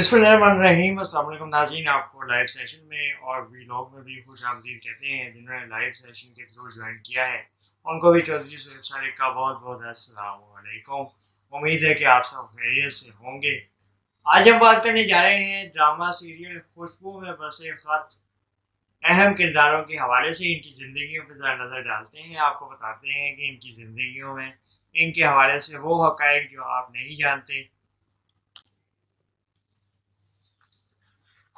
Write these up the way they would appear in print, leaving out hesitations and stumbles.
बिस्मिल्लाहिर्रहमानिर्रहीम। अस्सलाम वालेकुम नाज़रीन, आपको लाइव सेशन में और व्लॉग में भी खुश आमदीद कहते हैं। जिन्होंने लाइव सेशन के थ्रू ज्वाइन किया है उनको भी चौधरी सुहेब सारिक का बहुत बहुत अस्सलाम वालेकुम। उम्मीद है कि आप सब खैरियत से होंगे। आज हम बात करने जा रहे हैं ड्रामा सीरियल खुशबू में बसे ख़त अहम किरदारों के हवाले से। इनकी ज़िंदगियों पर ज़रा नज़र डालते हैं, आपको बताते हैं कि इनकी ज़िंदगियों में इनके हवाले से वो हक़ाइक़ जो आप नहीं जानते।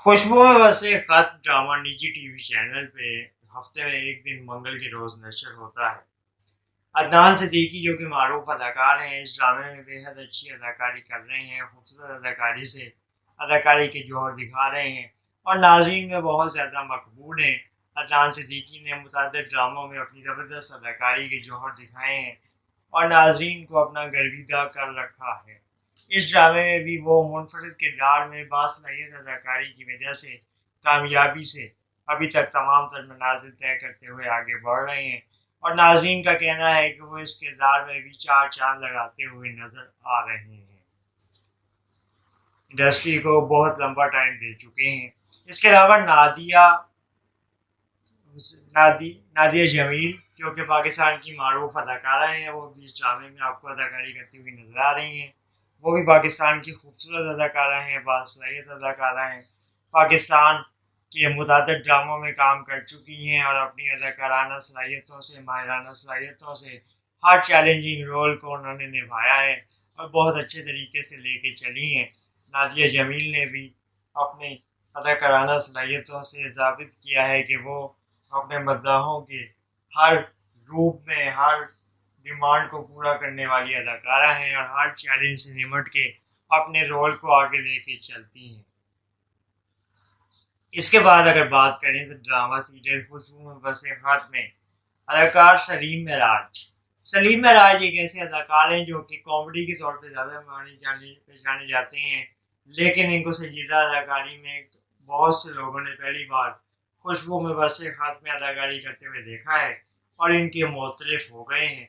खुशबू में बसे ख़त ड्रामा निजी टीवी चैनल पे हफ्ते में एक दिन मंगल के रोज़ नशर होता है। अदनान सिद्दीकी जो कि मारूफ अदाकार हैं, इस ड्रामे में बेहद अच्छी अदाकारी कर रहे हैं। खूबसूरत अदाकारी से अदाकारी के जौहर दिखा रहे हैं और नाज़रीन में बहुत ज़्यादा मकबूल हैं। अदनान सिद्दीकी ने मुतअद्दिद ड्रामों में अपनी ज़बरदस्त अदाकारी के जौहर दिखाए हैं और नाज़रीन को अपना गर्विदा कर रखा है। इस ड्रामे में भी वो मुनफरिद किरदार में बासलाहियत अदाकारी की वजह से कामयाबी से अभी तक तमाम तर मनाजिल तय करते हुए आगे बढ़ रहे हैं और नाज़रीन का कहना है कि वो इस किरदार में भी चार चांद लगाते हुए नज़र आ रहे हैं। इंडस्ट्री को बहुत लंबा टाइम दे चुके हैं। इसके अलावा नादिया जमील जो कि पाकिस्तान की मारूफ अदाकारा हैं, वो भी इस ड्रामे में आपको अदाकारी करती हुई नज़र आ रही हैं। वो भी पाकिस्तान की खूबसूरत अदाकारा हैं, बासलाहियत अदाकारा हैं। पाकिस्तान के मुतअद्दिद ड्रामों में काम कर चुकी हैं और अपनी अदाकाराना सलाहियतों से, माहिराना सलाहियतों से हर चैलेंजिंग रोल को उन्होंने निभाया है और बहुत अच्छे तरीके से लेके चली हैं। नादिया जमील ने भी अपनी अदाकाराना सलाहियतों से साबित किया है कि वो अपने मद्दाहों के हर रूप में हर डिमांड को पूरा करने वाली अदाकारा हैं और हर चैलेंज से निमट के अपने रोल को आगे लेके चलती हैं। इसके बाद अगर बात करें तो ड्रामा सीरियल खुशबू में बसे ख़त में अदाकार सलीम महराज एक ऐसे अदाकार हैं जो कि कॉमेडी के तौर पे ज़्यादा पहचाने जाते हैं, लेकिन इनको संजीदा अदाकारी में बहुत से लोगों ने पहली बार खुशबू में बसे ख़त में अदाकारी करते हुए देखा है और इनके मोतरफ हो गए हैं।